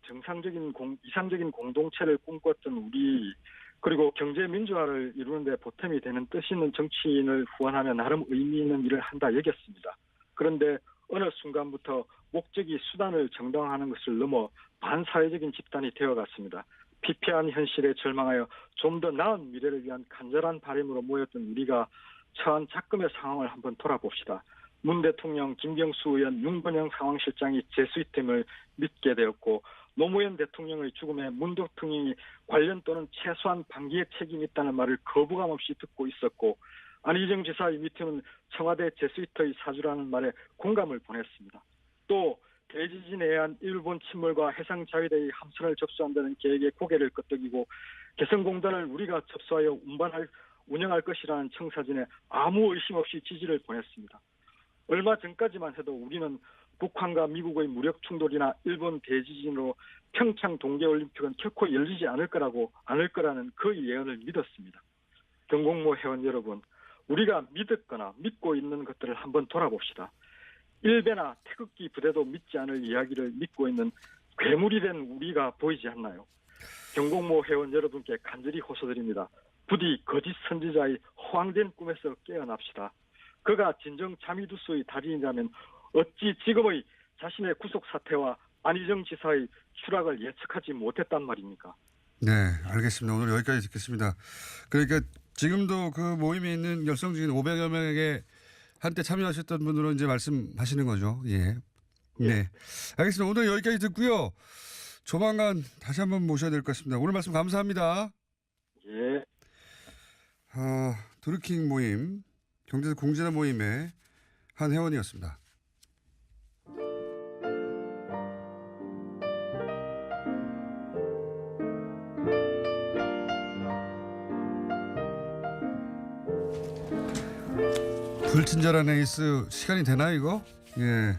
이상적인 공동체를 꿈꿨던 우리, 그리고 경제 민주화를 이루는데 보탬이 되는 뜻 있는 정치인을 후원하며 나름 의미 있는 일을 한다 여겼습니다. 그런데 어느 순간부터 목적이 수단을 정당화하는 것을 넘어 반사회적인 집단이 되어갔습니다. 피폐한 현실에 절망하여 좀 더 나은 미래를 위한 간절한 바람으로 모였던 우리가 처한 작금의 상황을 한번 돌아봅시다. 문 대통령, 김경수 의원, 윤건영 상황실장이 재수입됨을 믿게 되었고, 노무현 대통령의 죽음에 문 대통령이 관련 또는 최소한 방기의 책임이 있다는 말을 거부감 없이 듣고 있었고, 안희정 지사의 밑에는 청와대 재수이터의 사주라는 말에 공감을 보냈습니다. 또 대지진에 의한 일본 침몰과 해상자위대의 함선을 접수한다는 계획에 고개를 끄덕이고, 개성공단을 우리가 접수하여 운영할 것이라는 청사진에 아무 의심 없이 지지를 보냈습니다. 얼마 전까지만 해도 우리는 북한과 미국의 무력 충돌이나 일본 대지진으로 평창 동계올림픽은 결코 열리지 않을 거라는 그 예언을 믿었습니다. 경공모 회원 여러분, 우리가 믿었거나 믿고 있는 것들을 한번 돌아봅시다. 일베나 태극기 부대도 믿지 않을 이야기를 믿고 있는 괴물이 된 우리가 보이지 않나요? 경공모 회원 여러분께 간절히 호소드립니다. 부디 거짓 선지자의 허황된 꿈에서 깨어납시다. 그가 진정 자미두수의 달인이라면 어찌 지금의 자신의 구속 사태와 안희정 지사의 추락을 예측하지 못했단 말입니까? 네, 알겠습니다. 오늘 여기까지 듣겠습니다. 그러니까 지금도 그 모임에 있는 열성적인 500여 명에게 한때 참여하셨던 분들은 이제 말씀하시는 거죠. 예. 네. 알겠습니다. 오늘 여기까지 듣고요. 조만간 다시 한번 모셔야 될 것 같습니다. 오늘 말씀 감사합니다. 예. 드루킹 모임, 경제적 공진화 모임의 한 회원이었습니다. 불친절한 에이스 시간이 되나요 이거? 예.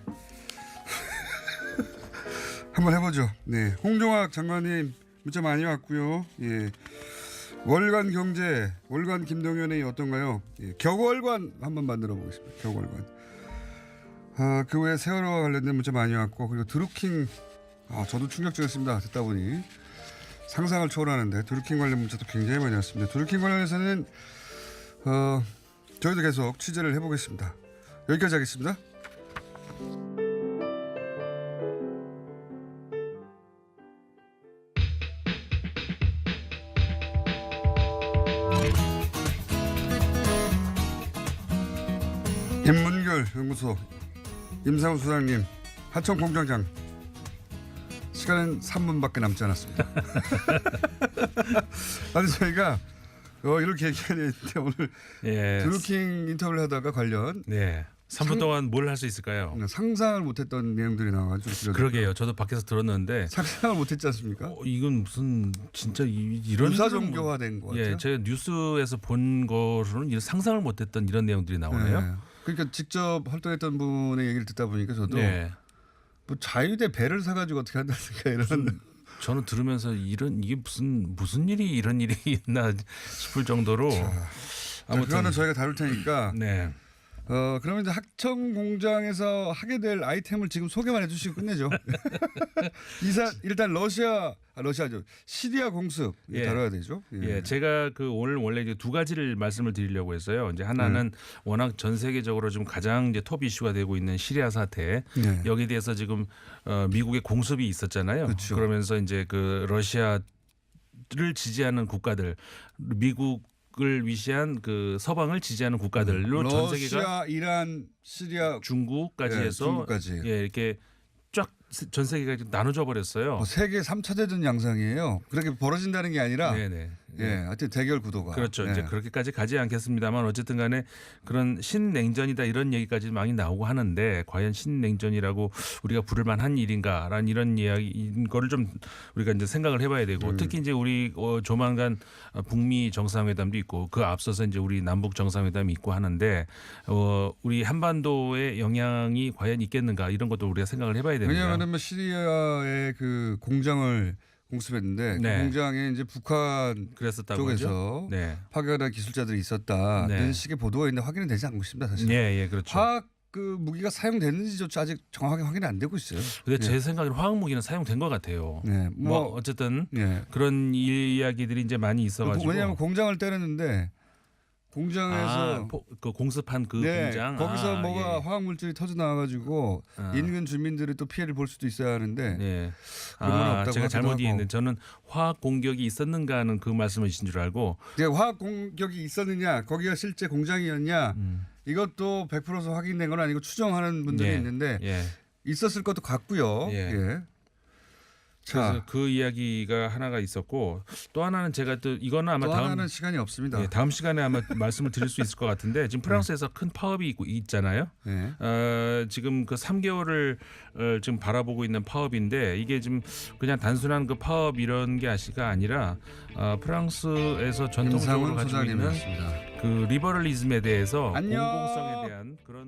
한번 해보죠. 네, 홍종학 장관님 문자 많이 왔고요. 예. 월간 경제, 월간 김동연의 어떤가요? 예. 격월관 한번 만들어 보겠습니다. 격월관. 그 외에 세월호와 관련된 문자 많이 왔고, 그리고 드루킹, 저도 충격적이었습니다. 듣다 보니 상상을 초월하는데 드루킹 관련 문자도 굉장히 많이 왔습니다. 드루킹 관련해서는 저희도 계속 취재를 해보겠습니다. 여기까지 하겠습니다. 인문결 연구소 임상훈 소장님, 하청 공장장, 시간은 3분밖에 남지 않았습니다. 아니 저희가 이렇게 얘기하는데 오늘 예. 드루킹 인터뷰를 하다가 관련 네. 3분 동안 뭘 할 수 있을까요? 상상을 못했던 내용들이 나와가지고 그러게요. 저도 밖에서 들었는데 상상을 못했지 않습니까? 이건 무슨 진짜 이런 유사종교화된 것 같아요. 예, 제가 뉴스에서 본 거로는 상상을 못했던 이런 내용들이 나오네요. 네. 그러니까 직접 활동했던 분의 얘기를 듣다 보니까 저도 네. 뭐 자유대 배를 사가지고 어떻게 한다든가 이런. 저는 들으면서 이게 무슨 일이 이런 일이 있나 싶을 정도로 아무튼 그거는 저희가 다룰 테니까. 네. 그러면 이제 학청공장에서 하게 될 아이템을 지금 소개만 해주시고 끝내죠. 일단 러시아죠. 시리아 공습 다뤄야 되죠. 예, 제가 오늘 원래 이제 두 가지를 말씀을 드리려고 했어요. 이제 하나는 워낙 전 세계적으로 좀 가장 이제 톱 이슈가 되고 있는 시리아 사태. 여기에 대해서 지금 미국의 공습이 있었잖아요. 그렇죠. 그러면서 이제 러시아를 지지하는 국가들, 미국을 위시한 서방을 지지하는 국가들로 전 세계가 러시아, 이란, 시리아, 중국까지 해서 중국까지. 이렇게 쫙 전 세계가 나눠져 버렸어요. 세계 3차 대전 양상이에요. 그렇게 벌어진다는 게 아니라 네네. 하여튼 대결 구도가. 그렇죠. 이제 그렇게까지 가지 않겠습니다만 어쨌든 간에 그런 신냉전이다 이런 얘기까지 많이 나오고 하는데 과연 신냉전이라고 우리가 부를 만한 일인가라는 이런 이야기인 거를 좀 우리가 이제 생각을 해봐야 되고 특히 이제 우리 조만간 북미 정상회담도 있고 그 앞서서 이제 우리 남북 정상회담이 있고 하는데 우리 한반도의 영향이 과연 있겠는가 이런 것도 우리가 생각을 해봐야 됩니다. 왜냐하면 시리아의 그 공장을 공습했는데 그 공장에 이제 북한 쪽에서 파견한 기술자들이 있었다는 식의 보도가 있는데 확인은 되지 않고 있습니다. 사실. 예, 그렇죠. 화학 무기가 사용됐는지조차 아직 정확하게 확인이 안 되고 있어요. 근데 제 생각에는 화학 무기는 사용된 것 같아요. 뭐 어쨌든 그런 이야기들이 이제 많이 있어가지고. 왜냐하면 공장을 때렸는데 공장에서 그 공습한 공장 거기서 뭐가 화학 물질이 터져 나와가지고 인근 주민들이 또 피해를 볼 수도 있어야 하는데 그런 건 없다고 제가 잘못 하고. 이해했는데 저는 화학 공격이 있었는가 하는 그 말씀이신 줄 알고 화학 공격이 있었느냐 거기가 실제 공장이었냐 이것도 100% 확인된 건 아니고 추정하는 분들이 있는데 있었을 것도 같고요. 그래서 그 이야기가 하나가 있었고 또 하나는 제가 또 이거는 아마 하나는 시간이 없습니다. 다음 시간에 아마 말씀을 드릴 수 있을 것 같은데 지금 프랑스에서 큰 파업이 있잖아요. 지금 그 3개월을 지금 바라보고 있는 파업인데 이게 지금 그냥 단순한 그 파업 이런 게 아니라 프랑스에서 전통적으로 가지고 있는 그 리버럴리즘에 대해서 공공성에 대한 그런